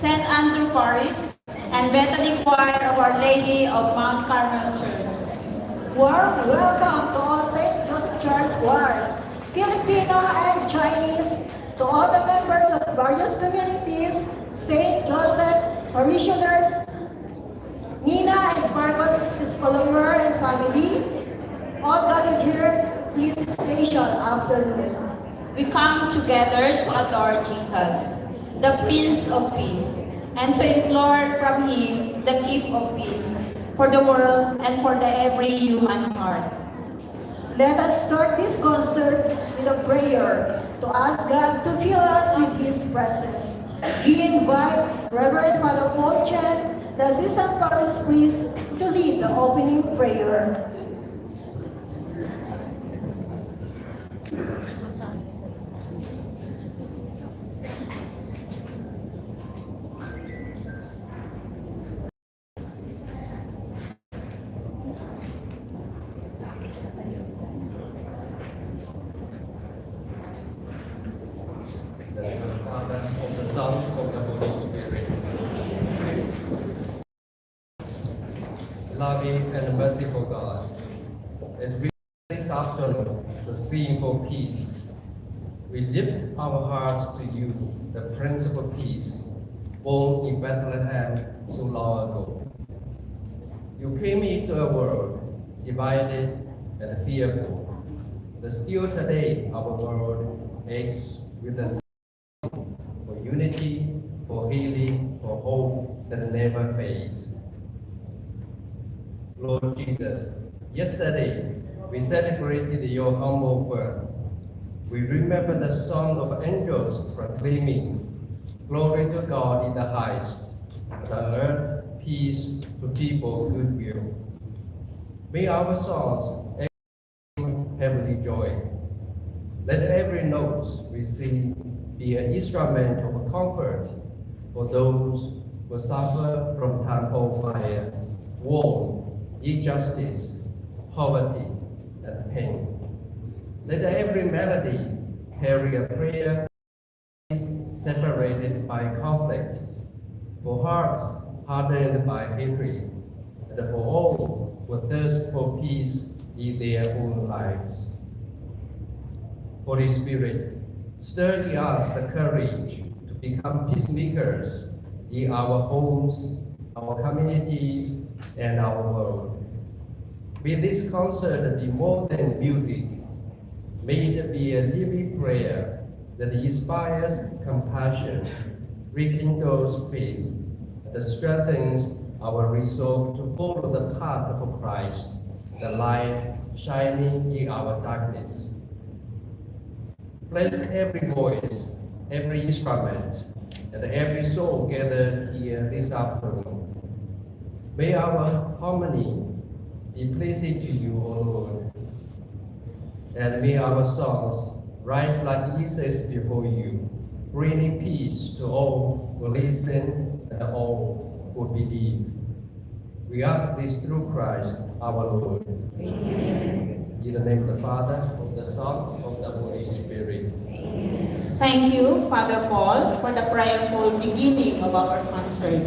St. Andrew Parish, and Bethany Choir of Our Lady of Mount Carmel Church. Warm welcome to all St. Joseph Church choirs, Filipino and Chinese, to all the members of various communities, St. Joseph parishioners, Nina and Marcos Espalomer and family, all gathered here this special afternoon. We come together to adore Jesus, the Prince of Peace, and to implore from Him the gift of peace for the world and for every human heart. Let us start this concert with a prayer to ask God to fill us with His presence. We invite Reverend Father Paul Chen, the Assistant Parish Priest, to lead the opening prayer. The name of the Father, of the Son, of the Holy Spirit. Loving and merciful God, as we this afternoon the scene for peace, we lift our hearts to you, the Prince of Peace, born in Bethlehem so long ago. You came into a world divided and fearful, but still today our world aches with the for unity, for healing, for hope that never fades. Lord Jesus, yesterday we celebrated your humble birth. We remember the song of angels proclaiming, "Glory to God in the highest, on earth peace to people of good will." May our songs echo heavenly joy. Let every note we sing be an instrument of comfort for those who suffer from temple fire, war, injustice, poverty, and pain. Let every melody carry a prayer separated by conflict, for hearts hardened by hatred, and for all who thirst for peace in their own lives. Holy Spirit, stir in us the courage to become peacemakers in our homes, our communities, and our world. May this concert be more than music. May it be a living prayer that inspires compassion, rekindles faith, and strengthens our resolve to follow the path of Christ, the light shining in our darkness. Bless every voice, every instrument, and every soul gathered here this afternoon. May our harmony be pleasing to you, O Lord, and may our songs rise like incense before you, bringing peace to all who listen and all who believe. We ask this through Christ our Lord. Amen. In the name of the Father, of the Son, of the Holy Spirit. Thank you, Father Paul, for the prayerful beginning of our concert.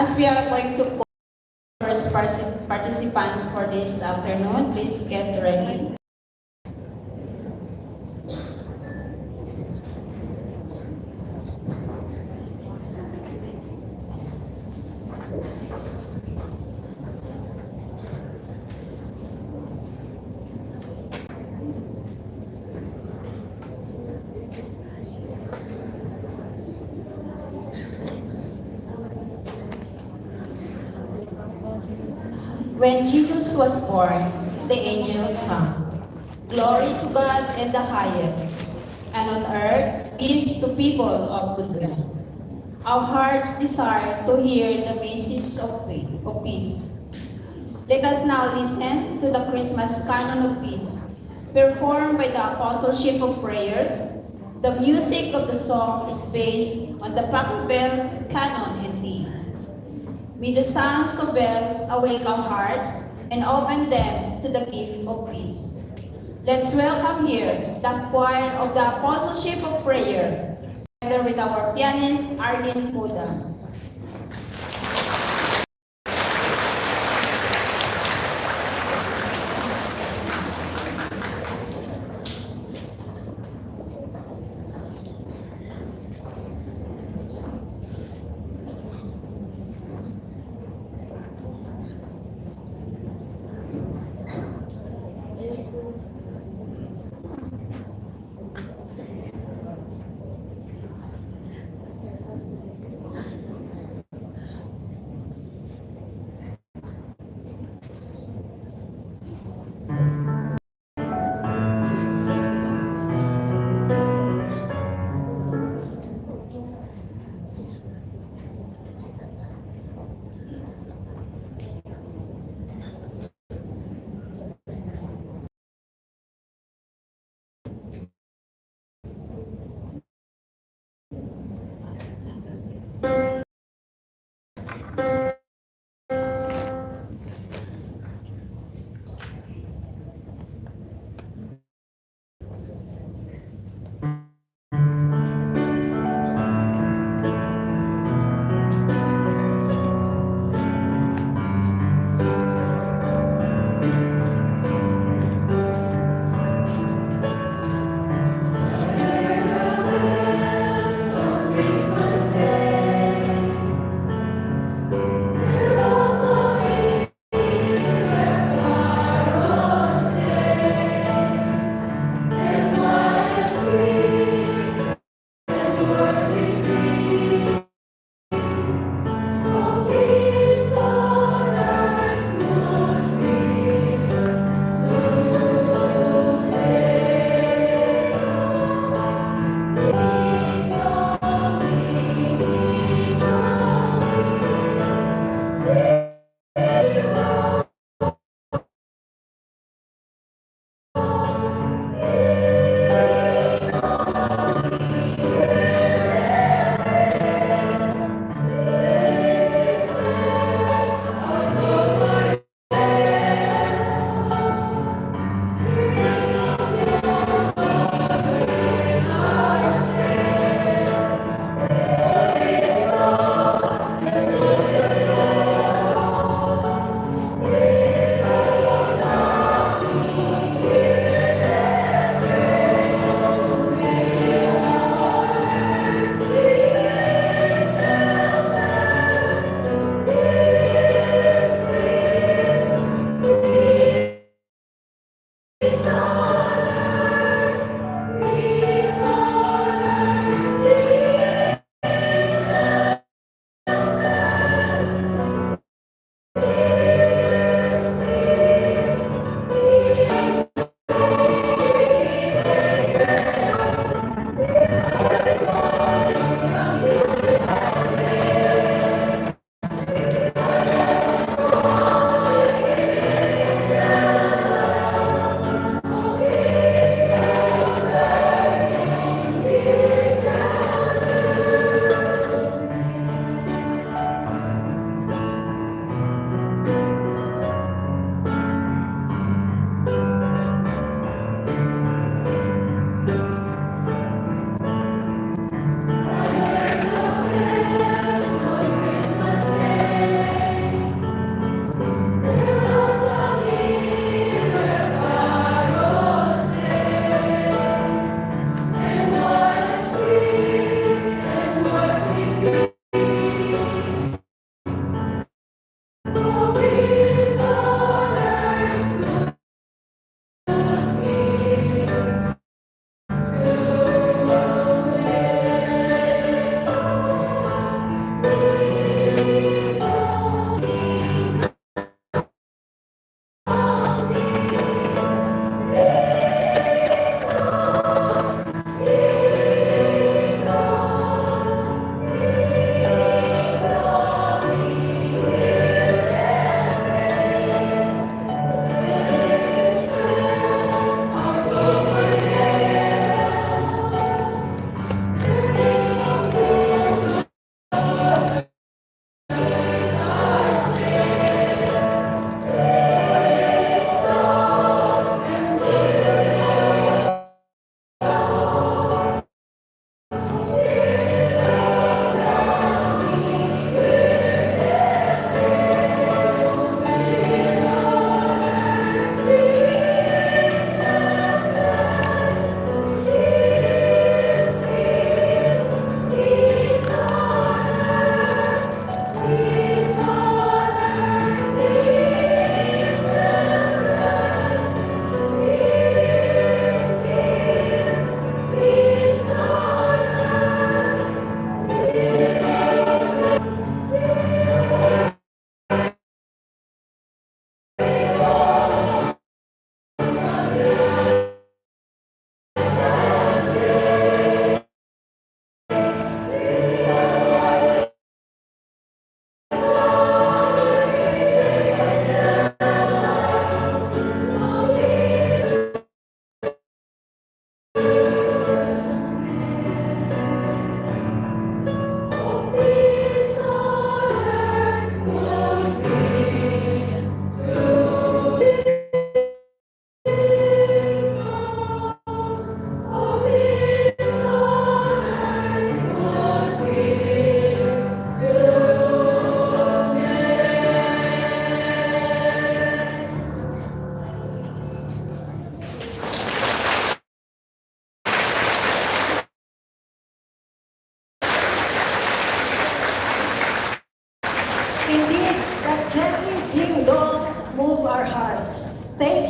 As we are going to call first participants for this afternoon, please get ready. When Jesus was born, the angels sang, "Glory to God in the highest, and on earth peace to people of good will." Our hearts desire to hear the message of peace. Let us now listen to the Christmas Canon of Peace, performed by the Apostleship of Prayer. The music of the song is based on the Packet Bells Canon in D. May the sounds of bells awake our hearts and open them to the gift of peace. Let's welcome here the choir of the Apostleship of Prayer, together with our pianist, Arlene Puda.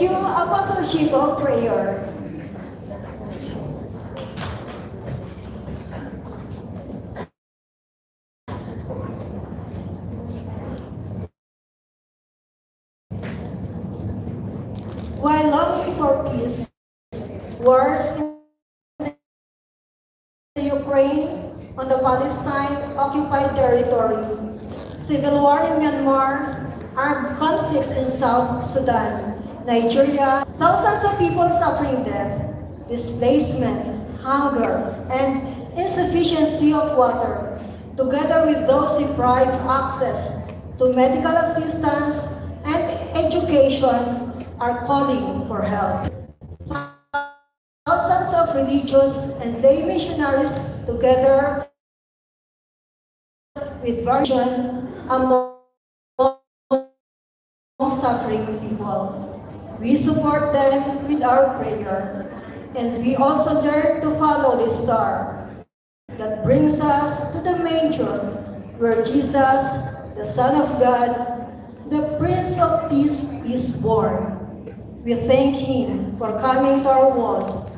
Thank you, Apostleship of Prayer. While longing for peace, wars in the Ukraine, on the Palestine-occupied territory, civil war in Myanmar, armed conflicts in South Sudan, Nigeria, thousands of people suffering death, displacement, hunger, and insufficiency of water, together with those deprived access to medical assistance and education, are calling for help. Thousands of religious and lay missionaries together with variation among suffering people. We support them with our prayer, and we also learn to follow the star that brings us to the manger where Jesus, the Son of God, the Prince of Peace, is born. We thank Him for coming to our world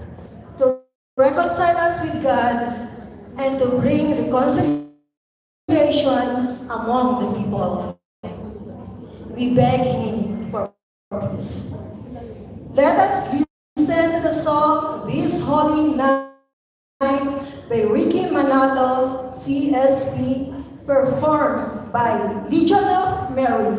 to reconcile us with God and to bring reconciliation among the people. We beg Him for peace. Let us listen to the song This Holy Night by Ricky Manalo, CSP, performed by Legion of Mary.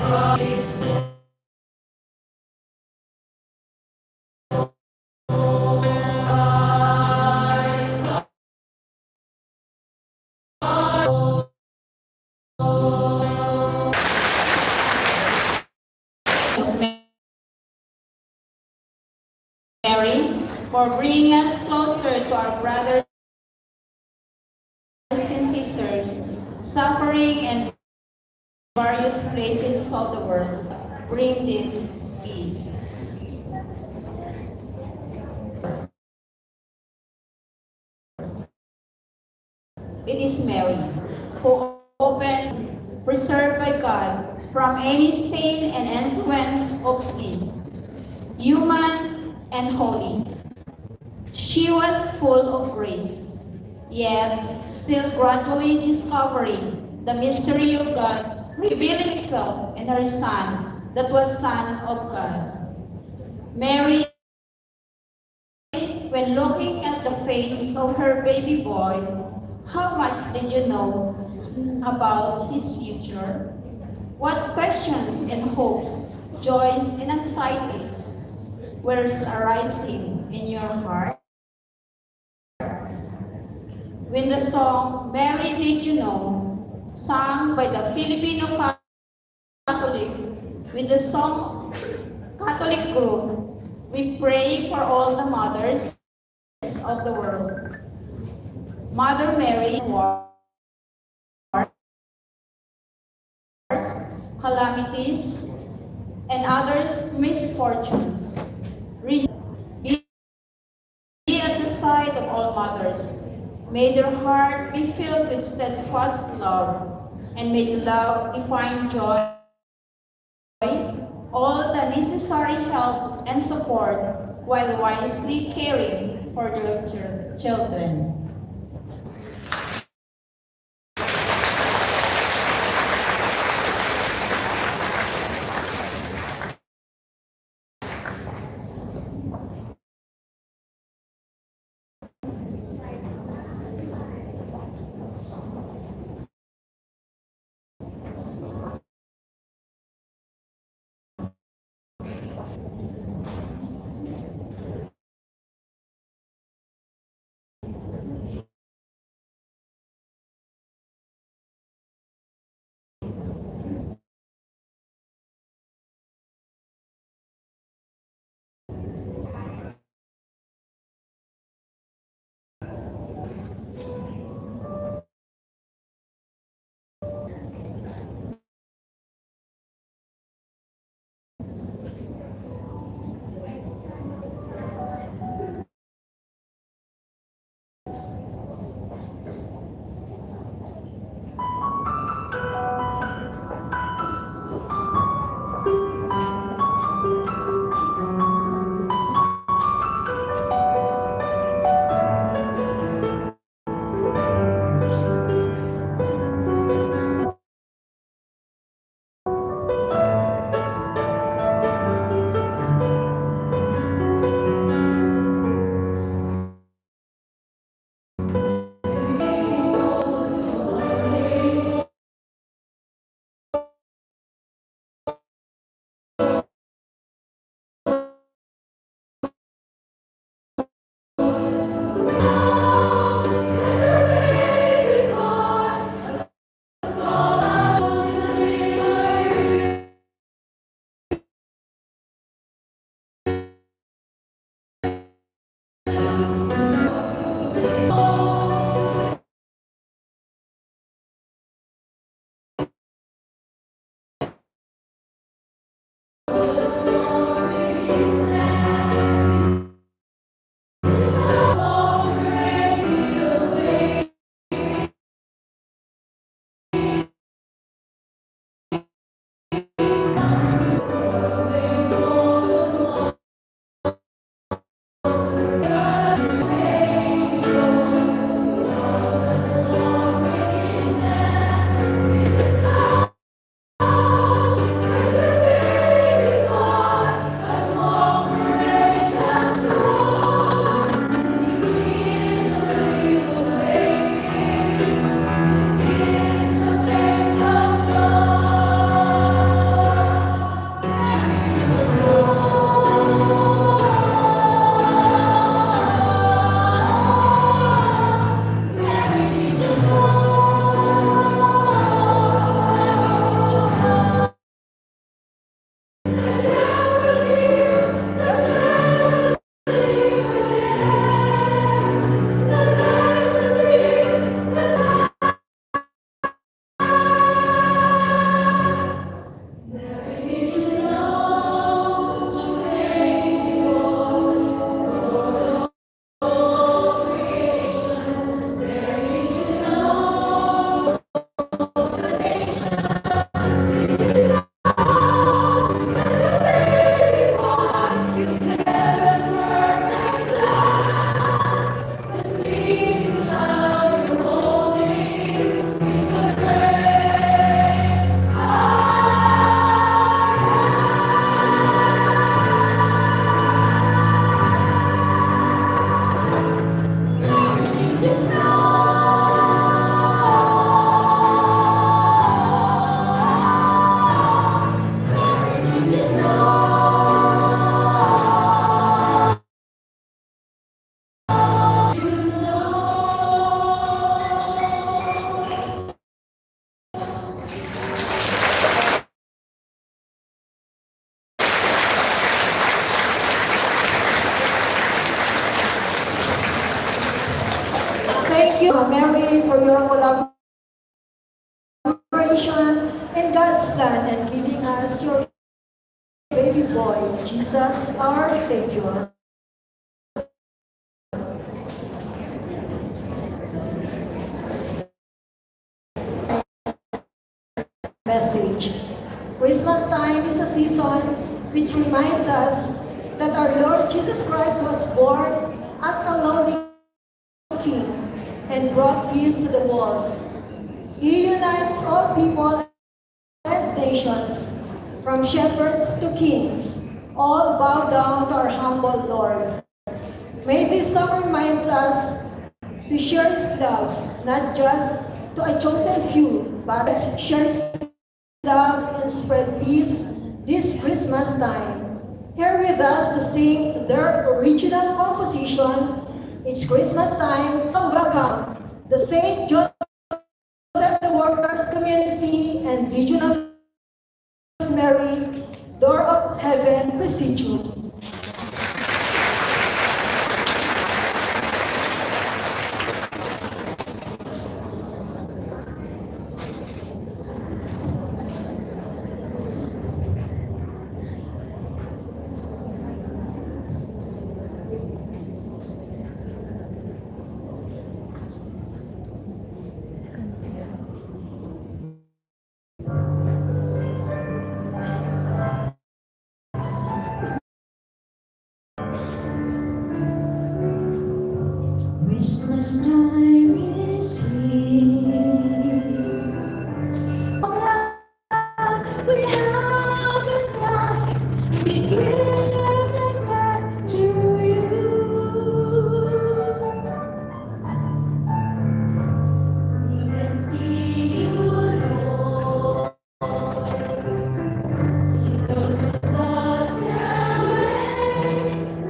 Mary, for bringing us closer to our brothers and sisters, suffering in various places of the world. Bring them peace. It is Mary, who opened, preserved by God from any stain and influence of sin, human and holy. She was full of grace, yet still gradually discovering the mystery of God revealing itself in her Son that was Son of God. Mary, when looking at the face of her baby boy, how much did you know about his future? What questions and hopes, joys and anxieties were arising in your heart? When the song Mary Did You Know, sung by the Filipino Catholic with the song Catholic group, we pray for all the mothers of the world. Mother Mary, wars, calamities, and others misfortunes. Be at the side of all mothers. May their heart be filled with steadfast love, and may the love find joy, all the necessary help and support while wisely caring for their children. Thank you, Mary, for your collaboration in God's plan and giving us your baby boy, Jesus, our Savior. Message. Christmas time is a season which reminds us that our Lord Jesus Christ was born as a lowly king and brought peace to the world. He unites all people and nations, from shepherds to kings, all bow down to our humble Lord. May this song remind us to share His love, not just to a chosen few, but share His love and spread peace this Christmas time. Here with us to sing their original composition, It's Christmas Time, welcome the St. Joseph the Workers Community and Legion of Mary, Door of Heaven Presidium. Christmas time is here. We have a life. We give it back to you. We can see you, Lord. In those lost their way.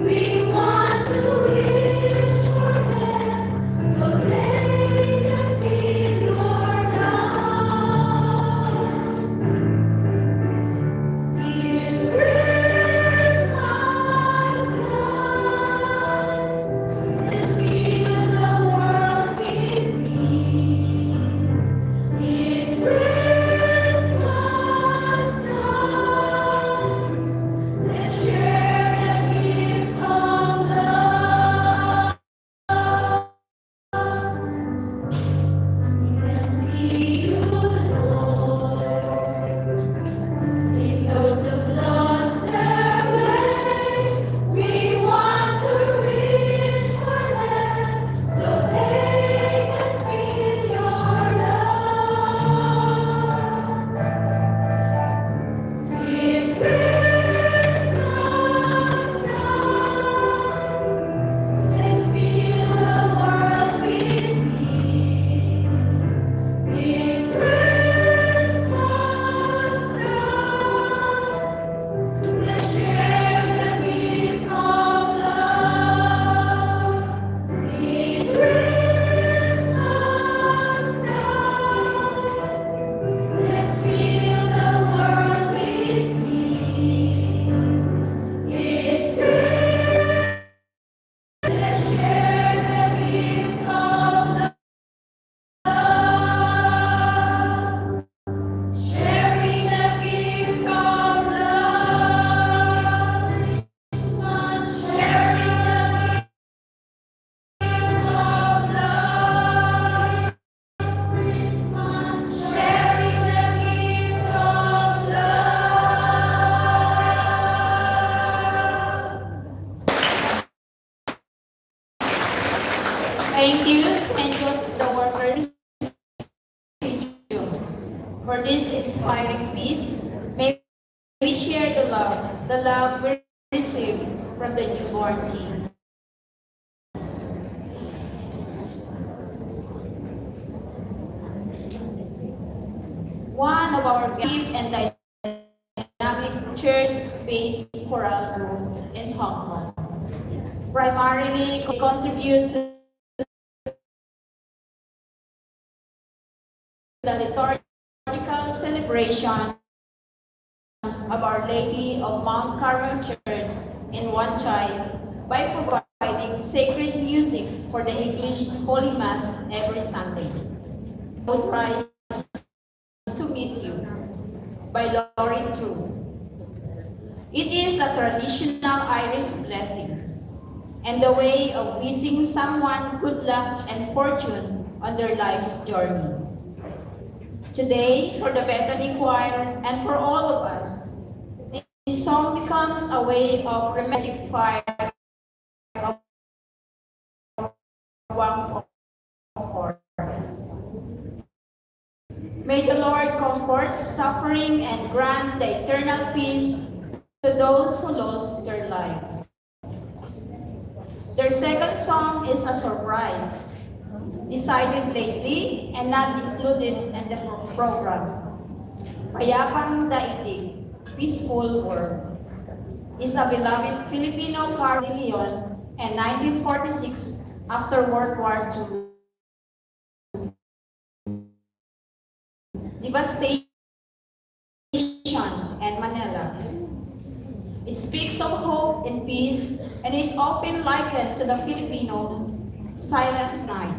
We want to reach for them so they can feel your love. It's Christmas time. Let's fill the world with peace. It's Christmas time. Let's share the gift of love. Let's see you, Lord. In those who've lost their way, we want to reach for them so they can feel your love. It's Christmas time. Let's fill the world with peace. It's Christmas time. Let's share the gift of love. It's Christmas time. Let's fill the world with peace. It's Christmas. Let's share the gift of love. Sharing the gift of love. Sharing the gift of love. Christmas. Sharing the gift of love. Thank you, St. Joseph the Workers for this inspiring piece. May we share the love we receive from the newborn King. One of our deep and dynamic church-based choral group in Hong Kong. Primarily contribute to the liturgical celebration of Our Lady of Mount Carmel Church in Wan Chai by providing offering sacred music for the English Holy Mass every Sunday. I would rise to meet you by Lauren True. It is a traditional Irish blessings and the way of wishing someone good luck and fortune on their life's journey. Today, for the Bethany Choir and for all of us, this song becomes a way of romantic fire of one chord. May the Lord comfort suffering and grant the eternal peace to those who lost their lives. Their second song is a surprise, decided lately and not included in the program. Payapang Daigdig, Peaceful World, is a beloved Filipino car de Leon in 1946 after World War II. Devastation and Manila. It speaks of hope and peace and is often likened to the Filipino Silent Night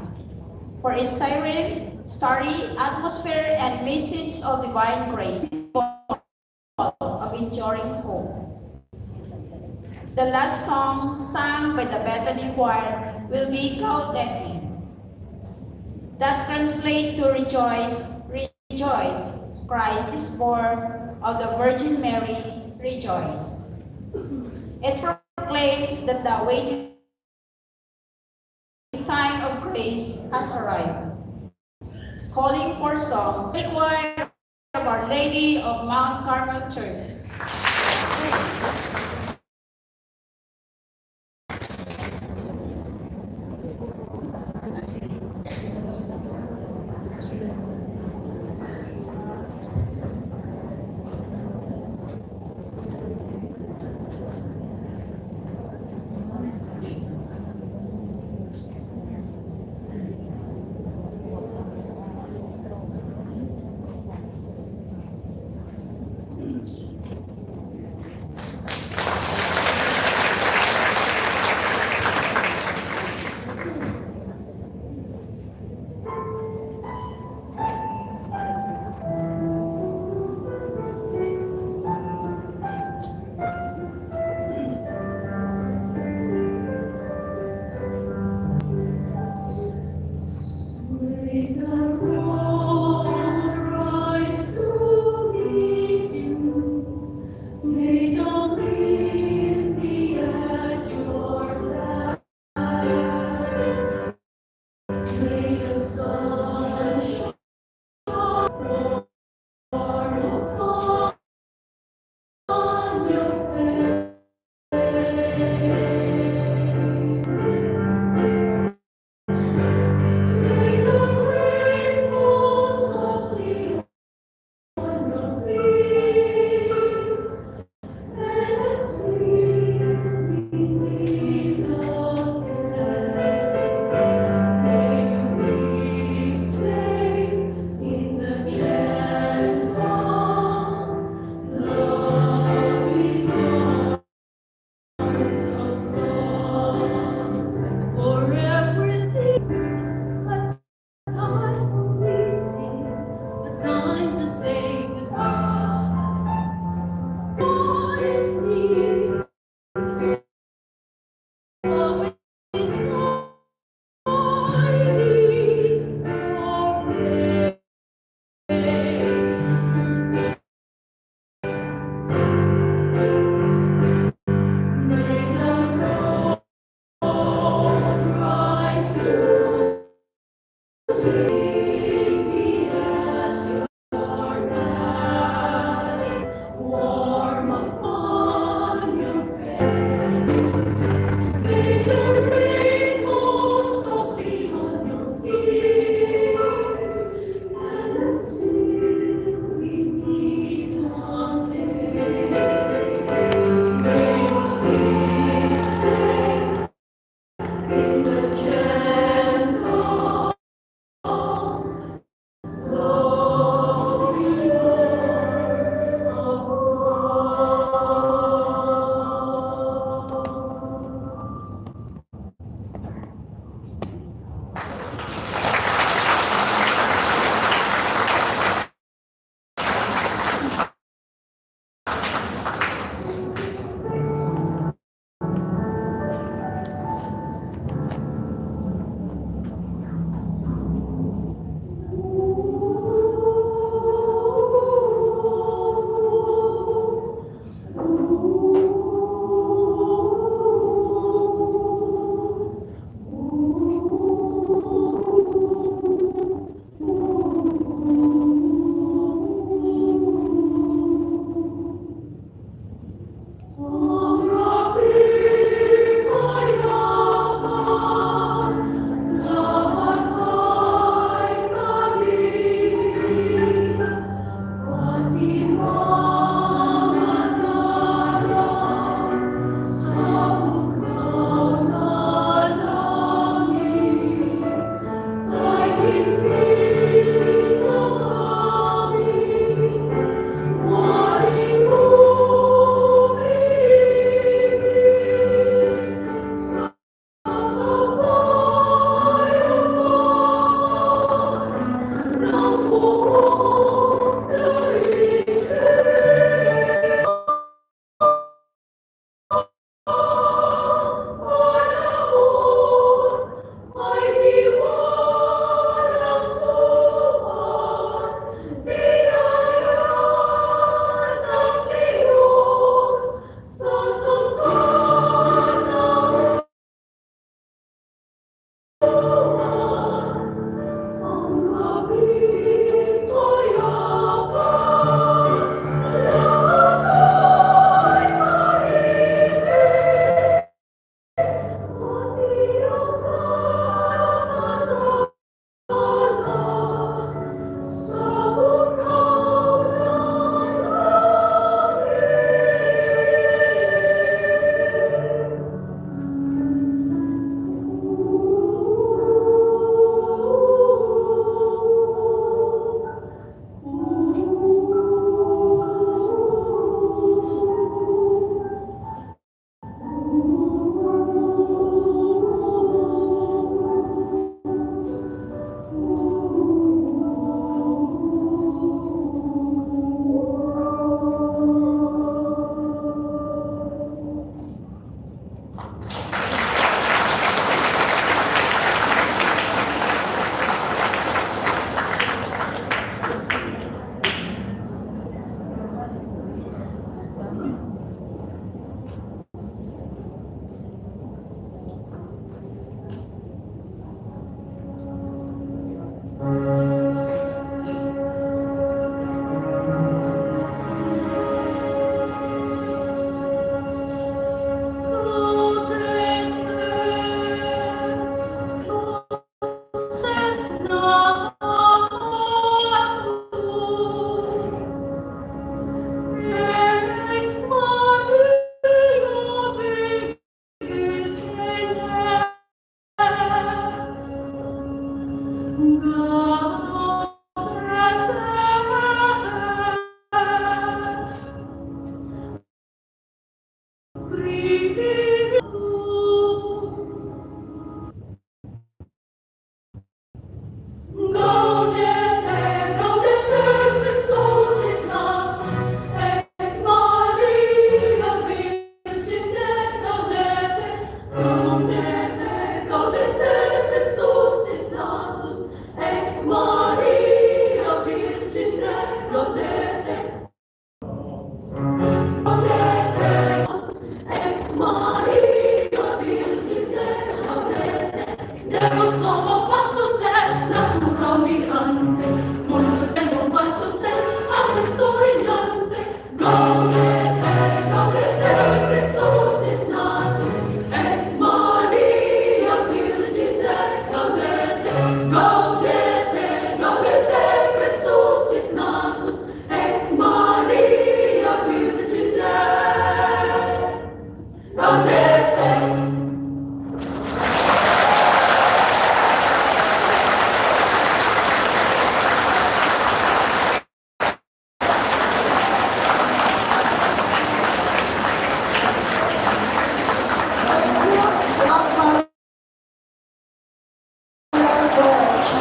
for its siren, starry atmosphere and message of divine grace of enduring hope. The last song sung by the Bethany Choir will be Gaudete. That translates to rejoice, rejoice. Christ is born of the Virgin Mary, rejoice. It proclaims that the waiting time of grace has arrived. Calling for songs, the choir of Our Lady of Mount Carmel Church. Gaudete, gaudete, Christus is natus, ex Maria Virgine, gaudete, gaudete, gaudete, Christus is natus, ex Maria Virgine, gaudete, gaudete, ex Maria Virgine, gaudete, Deus homo factus est, natura mirante, mundus ego factus est, apis dominante, gaudete, gaudete, Christus is natus, ex Maria Virgine, gaudete, gaudete, gaudete, Christus is natus, ex Maria Virgine, gaudete. Thank you, Dr. George.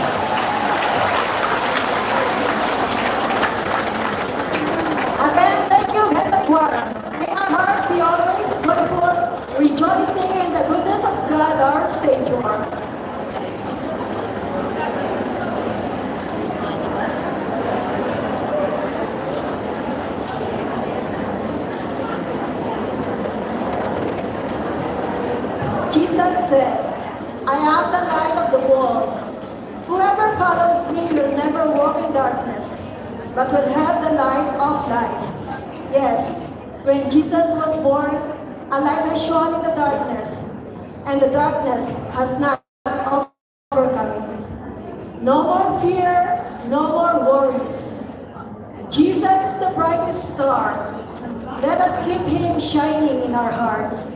Again, thank you, Head Choir. May our heart be always joyful, rejoicing in the goodness of God, our Savior. Jesus said, I am the light of the world. Whoever follows me will never walk in darkness, but will have the light of life. Yes, when Jesus was born, a light has shone in the darkness, and the darkness has not overcome it. No more fear, no more worries. Jesus is the brightest star. Let us keep him shining in our hearts.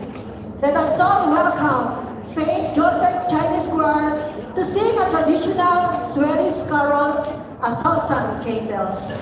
Let us all welcome Saint Joseph Chinese Choir to sing a traditional Swedish carol, 1,000 candles.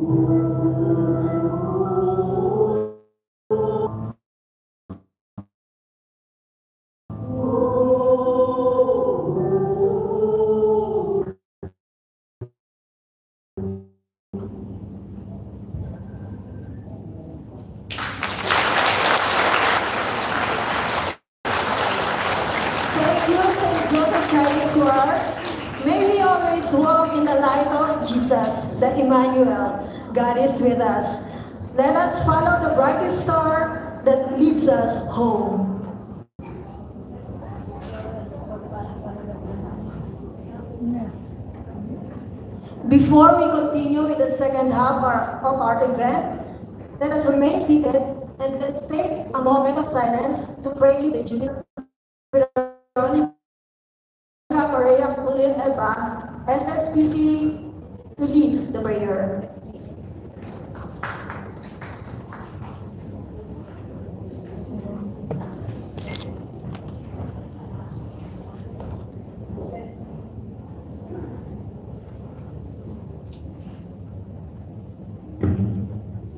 Thank you, St. Joseph Chinese Choir. May we always walk in the light of Jesus, the Emmanuel. God is with us. Let us follow the brightest star that leads us home. Before we continue with the second half of our event, let us remain seated and let's take a moment of silence to pray the Jubilee Maria Kulin Eba, SSPC, to lead the prayer.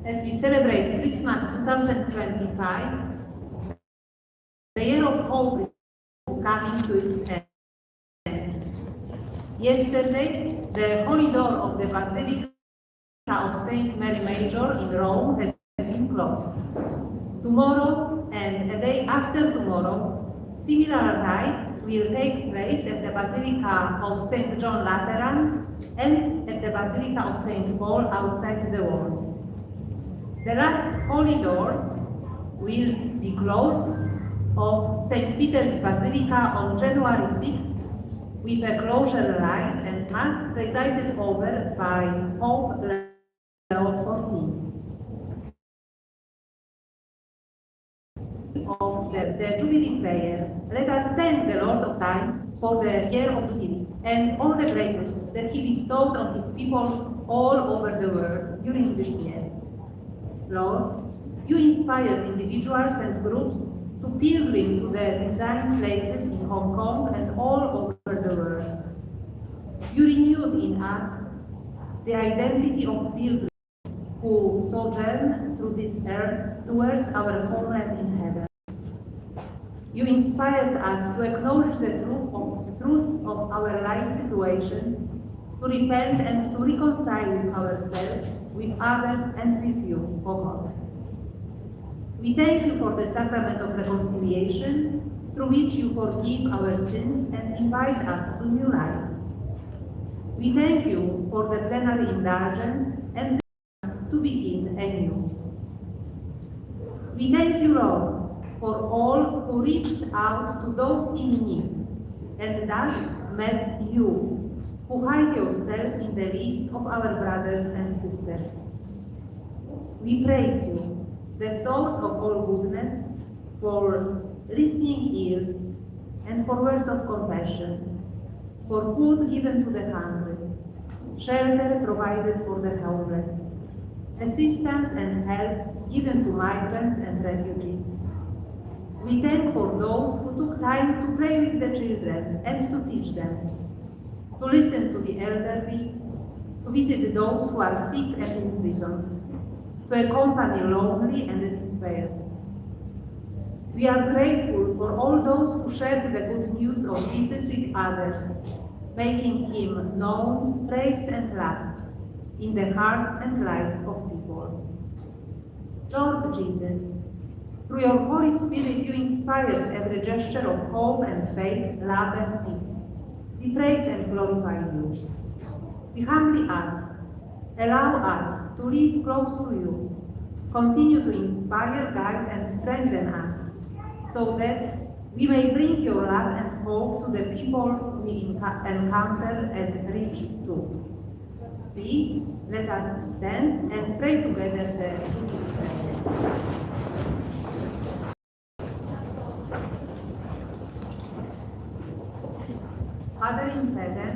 As we celebrate Christmas 2025, the year of hope is coming to its end. Yesterday, the holy door of the Basilica of Saint Mary Major in Rome has been closed. Tomorrow and a day after tomorrow, similar rite will take place at the Basilica of Saint John Lateran and at the Basilica of Saint Paul outside the walls. The last holy doors will be closed of St. Peter's Basilica on January 6th with a closure rite and mass presided over by Pope Leo XIV. Of the Jubilee prayer, let us thank the Lord of time for the year of Jubilee and all the graces that He bestowed on His people all over the world during this year. Lord, You inspired individuals and groups to pilgrim to the designed places in Hong Kong and all over the world. You renewed in us the identity of pilgrims who sojourn through this earth towards our homeland in heaven. You inspired us to acknowledge the truth of our life situation, to repent and to reconcile with ourselves, with others, and with You, O God. We thank You for the sacrament of reconciliation, through which You forgive our sins and invite us to new life. We thank You for the plenary indulgence and to begin anew. We thank You, Lord, for all who reached out to those in need, and thus met You, who hide Yourself in the least of our brothers and sisters. We praise You, the source of all goodness, for listening ears and for words of compassion, for food given to the hungry, shelter provided for the homeless, assistance and help given to migrants and refugees. We thank for those who took time to pray with the children and to teach them, to listen to the elderly, to visit those who are sick and in prison, to accompany lonely and despair. We are grateful for all those who shared the good news of Jesus with others, making Him known, praised and loved in the hearts and lives of people. Lord Jesus, through Your Holy Spirit, You inspired every gesture of hope and faith, love and peace. We praise and glorify You. We humbly ask, allow us to live close to You, continue to inspire, guide and strengthen us, so that we may bring Your love and hope to the people we encounter and reach to. Please, let us stand and pray together the Jubilee prayer. Father in heaven,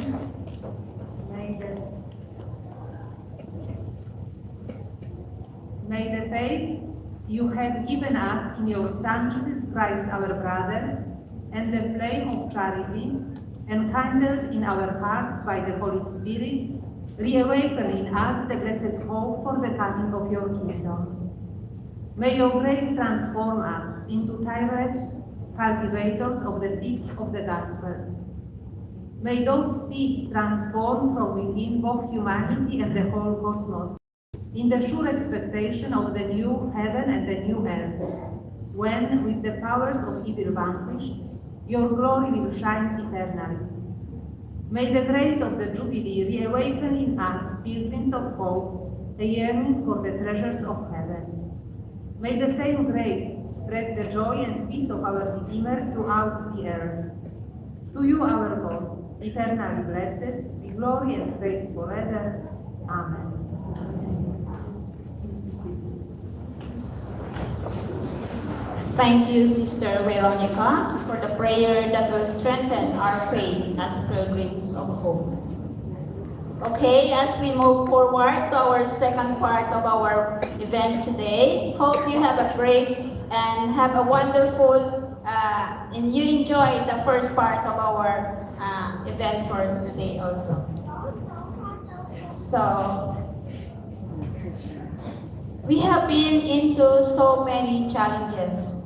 may the faith You have given us in Your Son Jesus Christ our brother, and the flame of charity, enkindled in our hearts by the Holy Spirit, Reawaken in us the blessed hope for the coming of your kingdom. May your grace transform us into tireless cultivators of the seeds of the gospel. May those seeds transform from within both humanity and the whole cosmos, in the sure expectation of the new heaven and the new earth, when, with the powers of evil vanquished, your glory will shine eternally. May the grace of the Jubilee reawaken in us pilgrims of hope, a yearning for the treasures of heaven. May the same grace spread the joy and peace of our Redeemer throughout the earth. To you, our God, eternally blessed, be glory and praise forever. Amen. Please be seated. Thank you, Sister Veronica, for the prayer that will strengthen our faith as pilgrims of hope. Okay, as we move forward to our second part of our event today, hope you have a great and have a wonderful, and you enjoy the first part of our event for today also. So, we have been into so many challenges,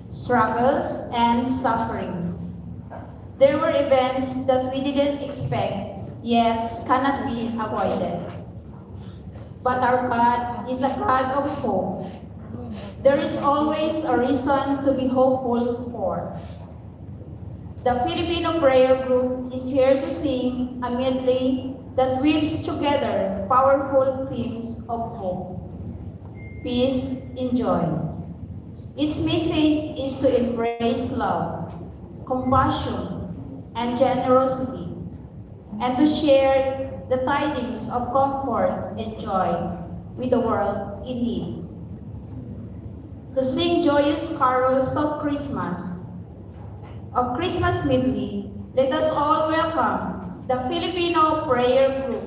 struggles, and sufferings. There were events that we didn't expect, yet cannot be avoided. But our God is a God of hope. There is always a reason to be hopeful for. The Filipino prayer group is here to sing a medley that weaves together powerful themes of hope, peace, and joy. Its message is to embrace love, compassion, and generosity, and to share the tidings of comfort and joy with the world in need. To sing joyous carols of Christmas medley, let us all welcome the Filipino prayer group.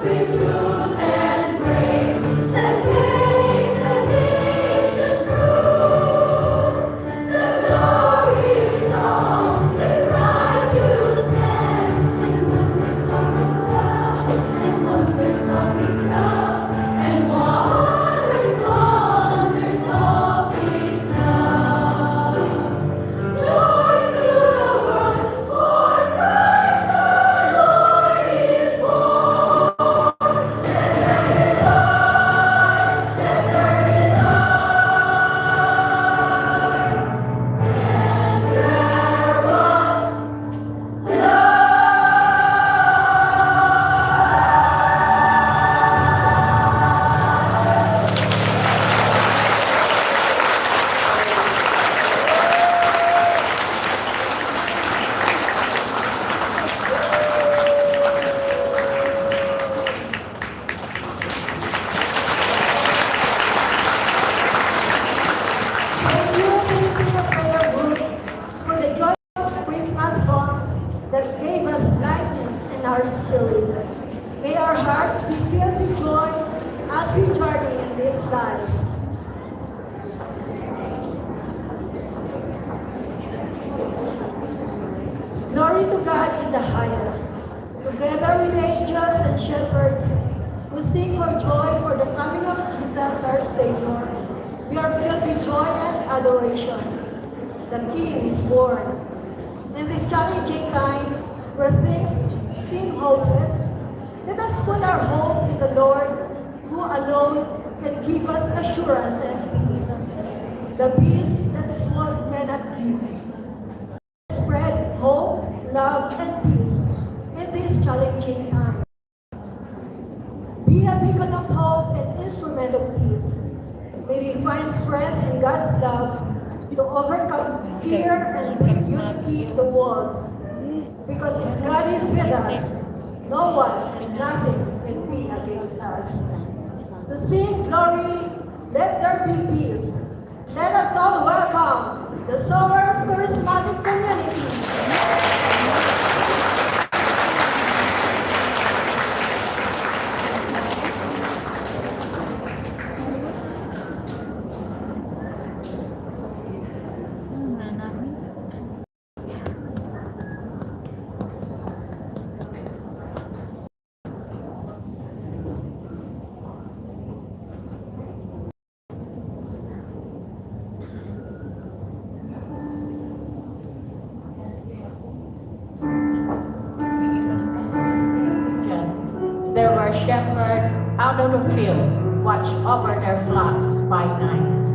with truth and praise, that makes the nations rule. The glorious song, His righteousness, and wondrous song is love, and wondrous song is love, and wondrous of His love. Joy to the world, for Christ our Lord is born. Let there be light, let there be light. And there was Thank you, Filipino Prayer Group, for the joyful Christmas songs that gave us lightness in our spirit. May our hearts be filled with joy as we journey in this life. Glory to God in the highest, together with the angels and shepherds who sing for joy for the coming of Jesus our Savior. We are filled with joy and adoration. The King is born. In this challenging time where things seem hopeless, let us put our hope in the Lord, who alone can give us assurance and peace. The peace that this world cannot give. Spread hope, love, and peace in this challenging time. Be a beacon of hope and instrument of peace. May we find strength in God's love to overcome fear and bring unity to the world. Because if God is with us, no one and nothing can be against us. To sing glory, let there be peace. Let us all welcome the Sower's Charismatic Community. There were shepherds out of the field, watch over their flocks by night.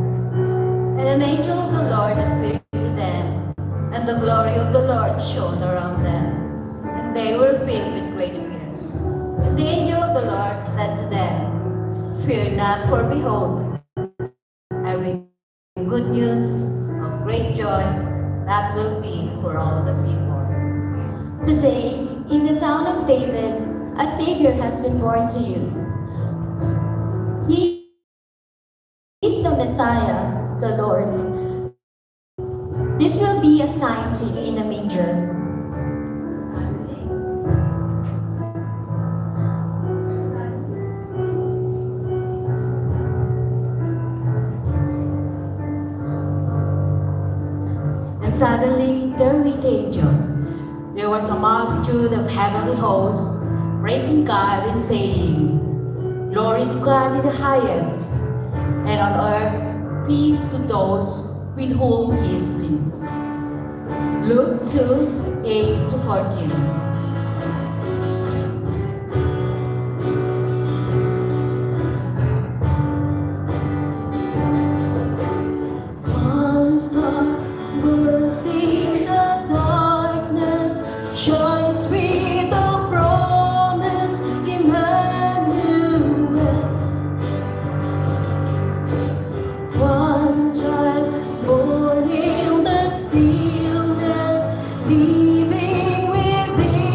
And an angel of the Lord appeared to them, and the glory of the Lord shone around them, and they were filled with great fear. And the angel of the Lord said to them, Fear not, for behold, I bring good news of great joy that will be for all the people. Today, in the town of David, a Savior has been born to you. He is the Messiah, the Lord. This will be a sign to you in a manger. And suddenly there with the angel, there was a multitude of heavenly hosts, praising God and saying, Glory to God in the highest, and on earth peace to those with whom He is pleased. Luke 2, 8-14. One star burns in the darkness, shines with the promise, Emmanuel. One child born in the stillness, living within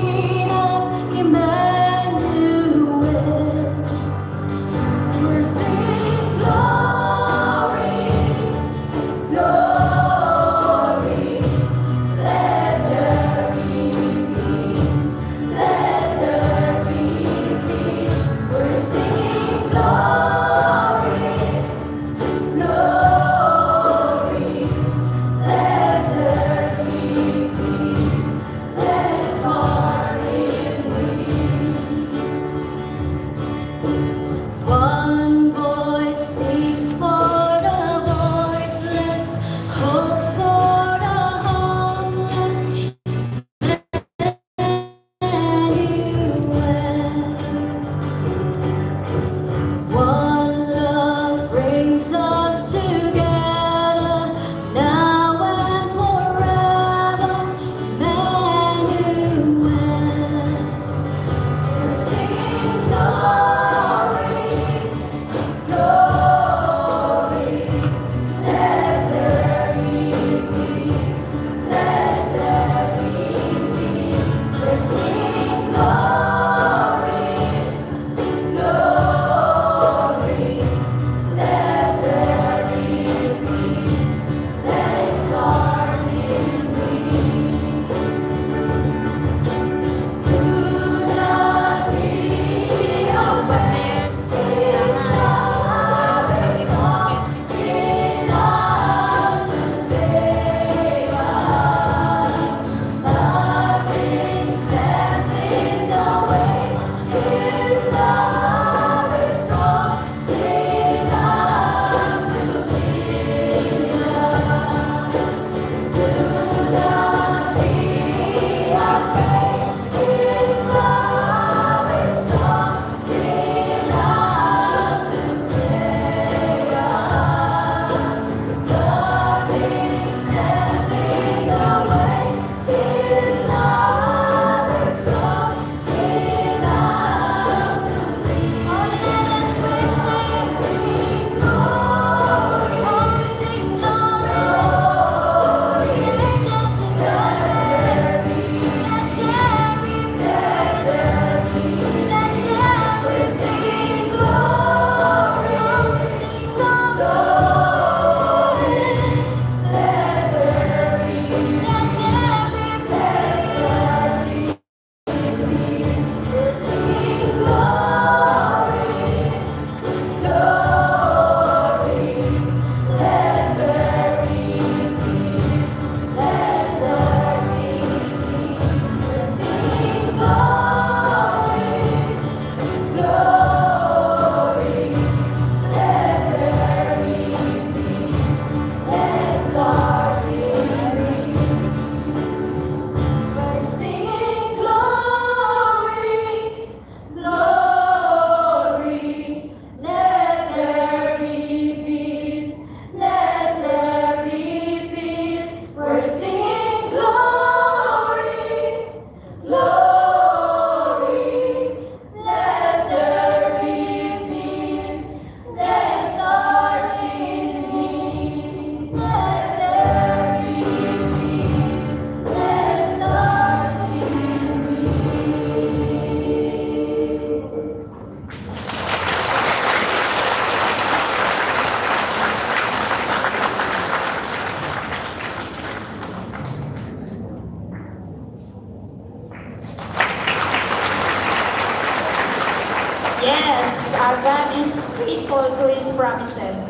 Yes, our God is faithful to His promises.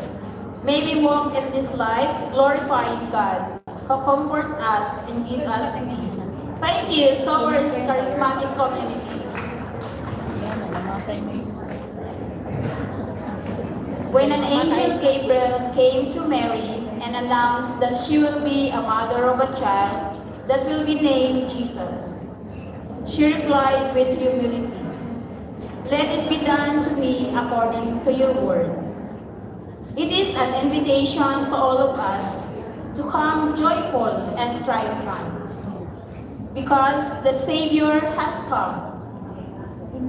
May we walk in this life glorifying God, who comforts us and gives us peace. Thank you, Sober's charismatic community. When an angel Gabriel came to Mary and announced that she will be a mother of a child that will be named Jesus, she replied with humility, "Let it be done to me according to your word." It is an invitation to all of us to come joyful and triumphant, because the Savior has come.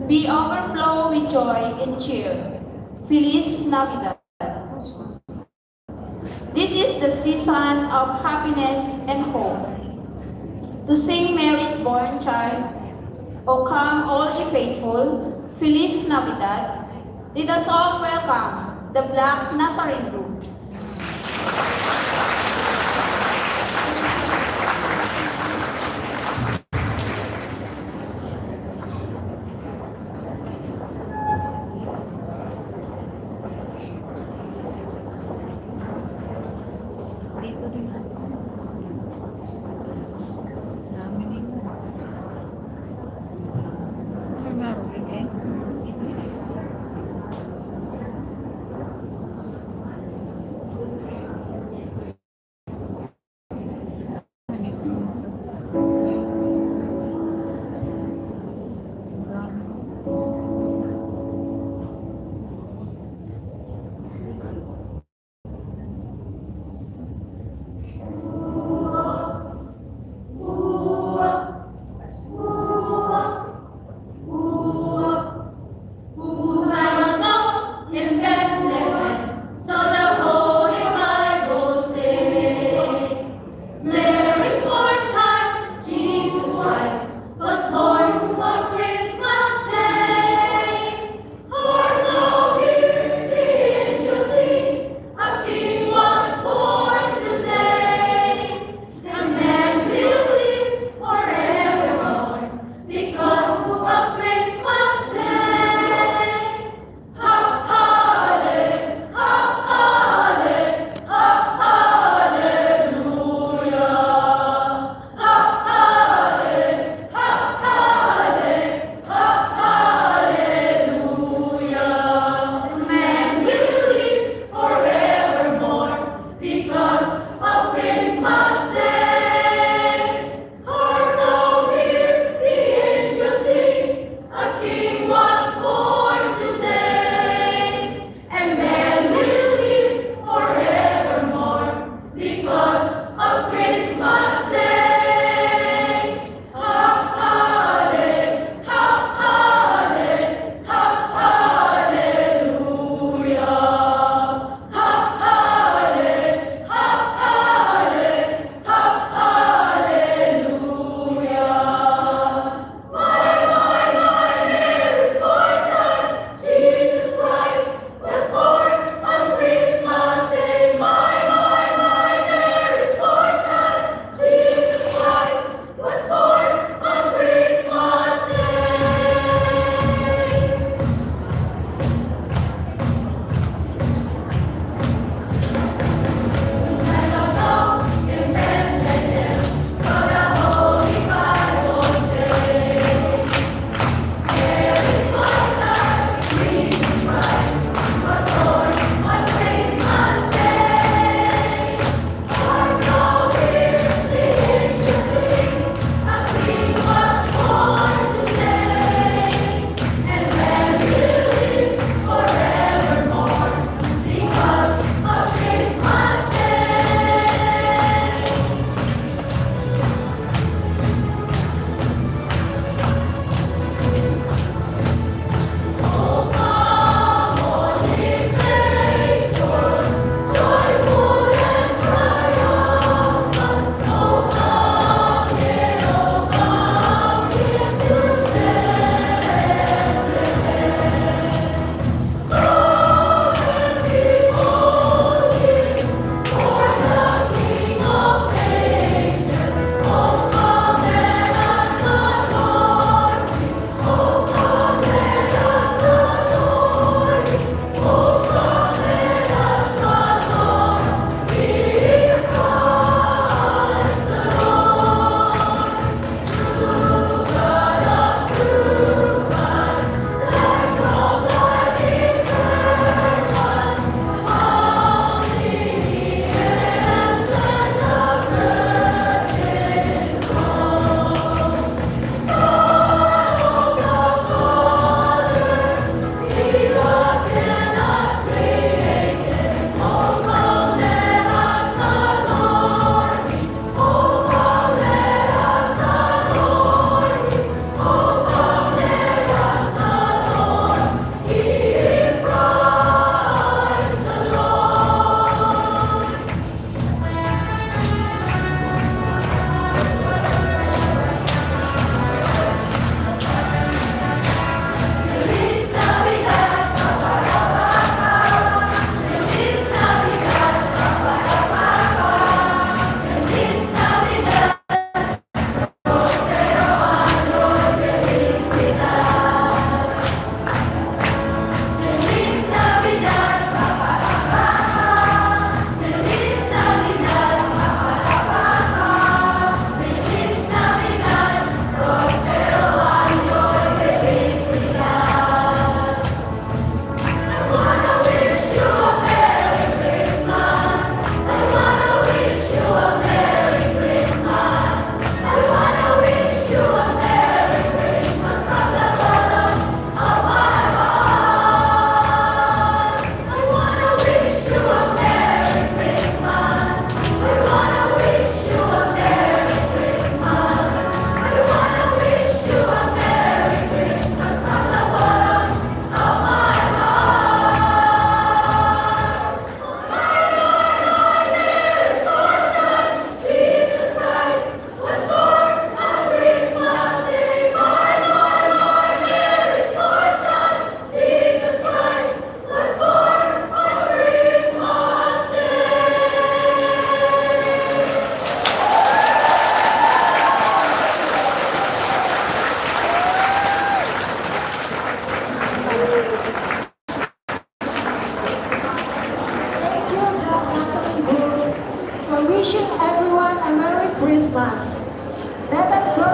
We overflow with joy and cheer. Feliz Navidad. This is the season of happiness and hope. To sing Mary's born child, O come all ye faithful, Feliz Navidad, let us all welcome the Black Nazarene group.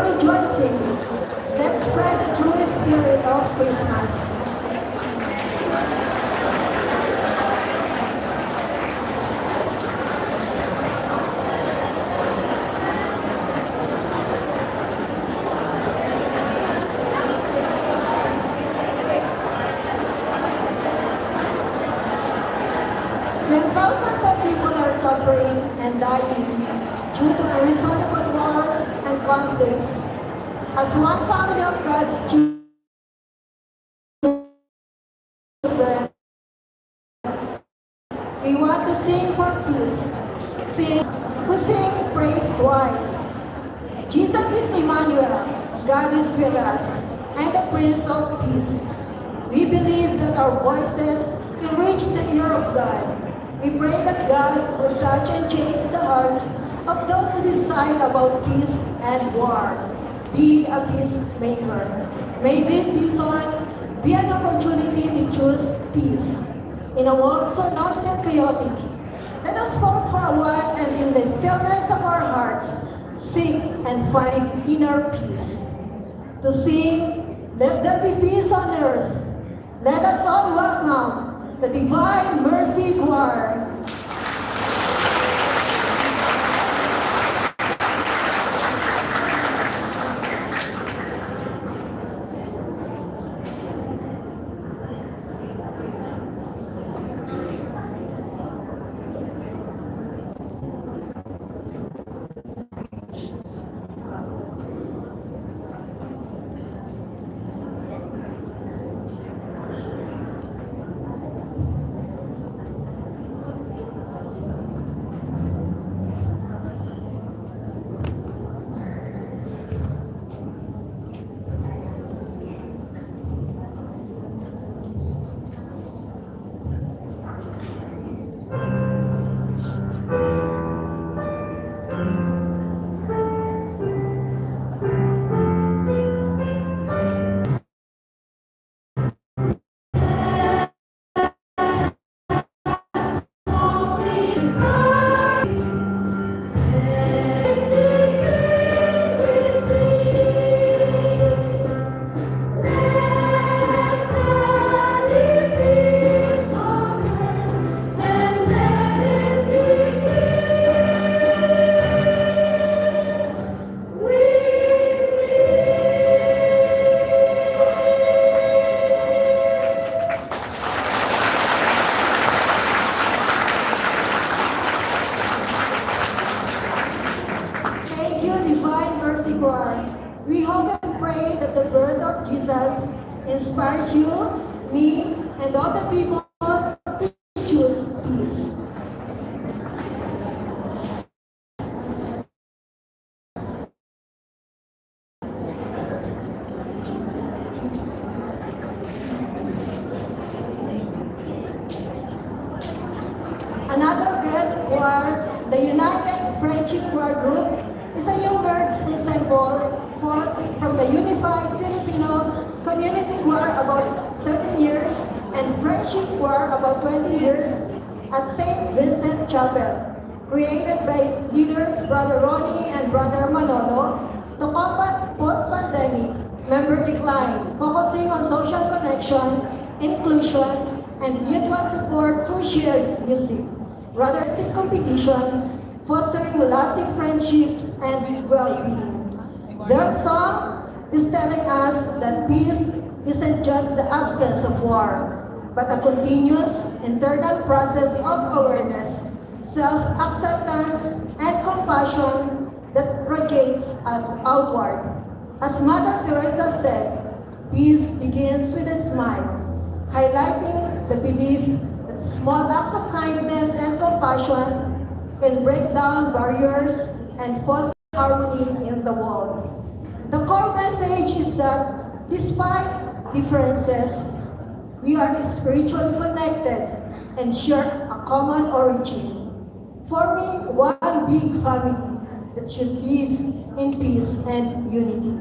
rejoicing. Let's spread the true spirit of Christmas. When thousands of people are suffering and dying due to unresolvable wars and conflicts, as one family of God's children, we want to sing for peace. We sing praise twice. Jesus is Emmanuel, God is with us, and the Prince of Peace. We believe that our voices can reach the ear of God. We pray that God will touch and change the hearts of those who decide about peace and war. Be a peacemaker. May this season be an opportunity to choose peace. In a world so noisy and chaotic, let us pause for a while and in the stillness of our hearts, sing and find inner peace. To sing, let there be peace on earth. Let us all welcome the Divine Mercy Choir. Thank you, Divine Mercy Choir. We hope and pray that the birth of Jesus inspires you, me, and all the people to choose peace. Another guest choir, the United Friendship Choir Group, is a new birds ensemble from the Unified Filipino Community Choir about 13 years and Friendship Choir about 20 years at St. Vincent Chapel, created by leaders Brother Ronnie and Brother Manolo to combat post-pandemic member decline, focusing on social connection, inclusion, and mutual support through shared music, rather than competition, fostering lasting friendship and well-being. Their song is telling us that peace isn't just the absence of war, but a continuous internal process of awareness, self-acceptance, and compassion that radiates outward. As Mother Teresa said, peace begins with a smile, highlighting the belief that small acts of kindness and compassion can break down barriers and foster harmony in the world. The core message is that despite differences, we are spiritually connected and share a common origin, forming one big family that should live in peace and unity.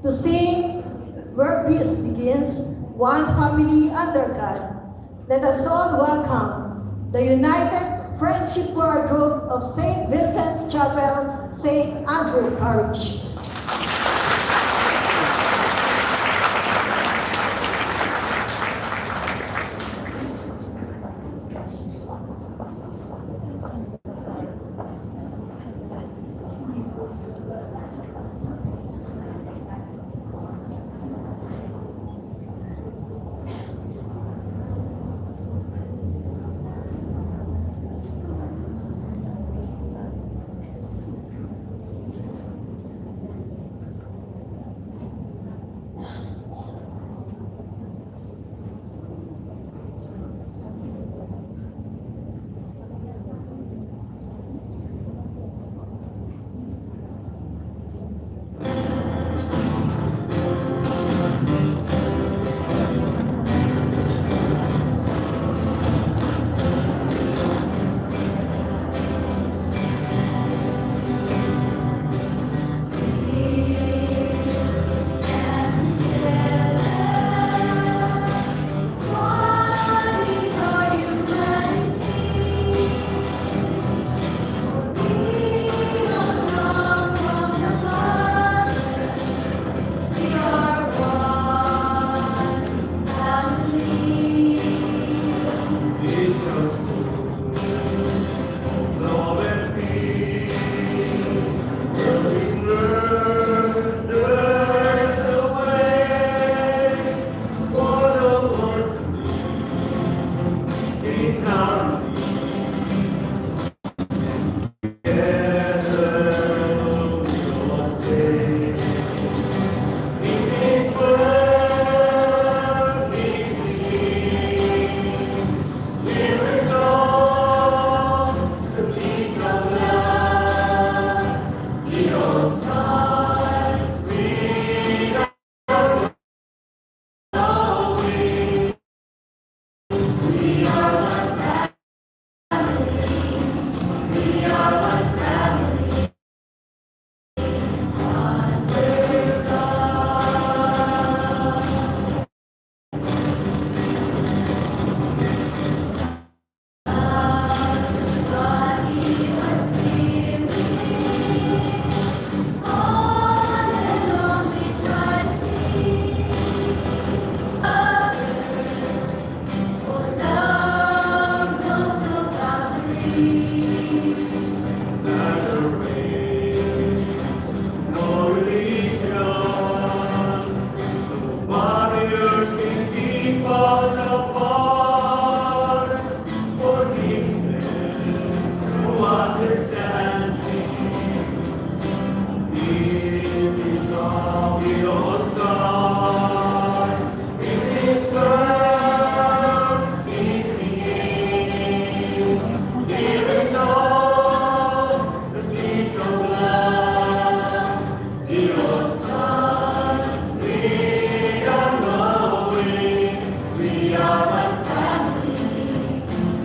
To sing where peace begins, one family under God, let us all welcome the United Friendship Choir Group of St. Vincent Chapel, St. Andrew Parish.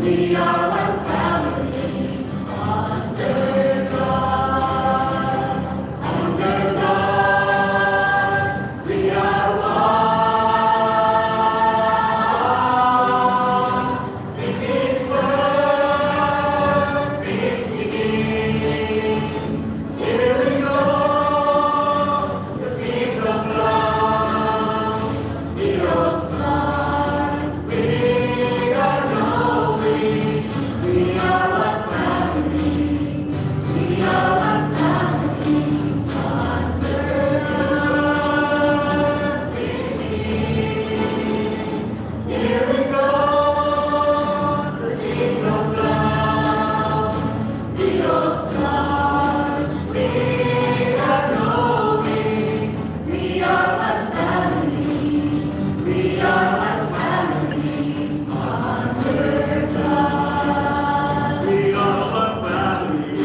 We are one family under God. Under God, we are one. This is where peace begins. Here we sow the seeds of love. Heroes lives we are knowing. We are one family. We are one family. Under God, peace begins. Here we sow the seeds of love. Heroes lives we are knowing. We are one family. We are one family under God. We are one family.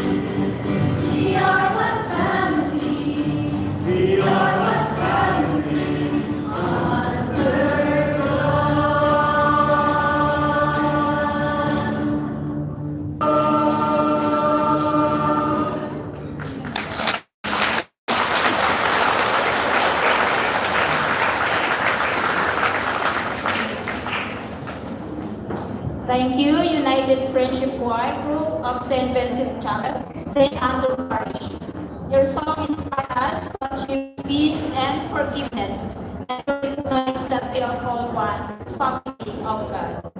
We are one family. We are one family under Thank you, United Friendship Choir Group of St. Vincent Chapel, St. Andrew Parish. Your song inspired us to achieve peace and forgiveness and to recognize that we are all one family of God.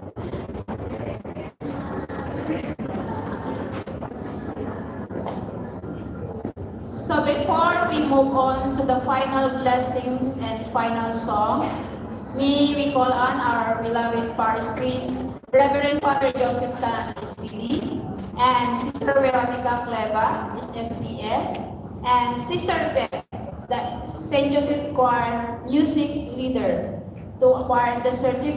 So before we move on to the final blessings and final song, may we call on our beloved parish priest, Reverend Father Jesoph STD, and Sister Veronica Cleva, is SBS, and Sister Beth, the St. Joseph Choir music leader, to award the certificate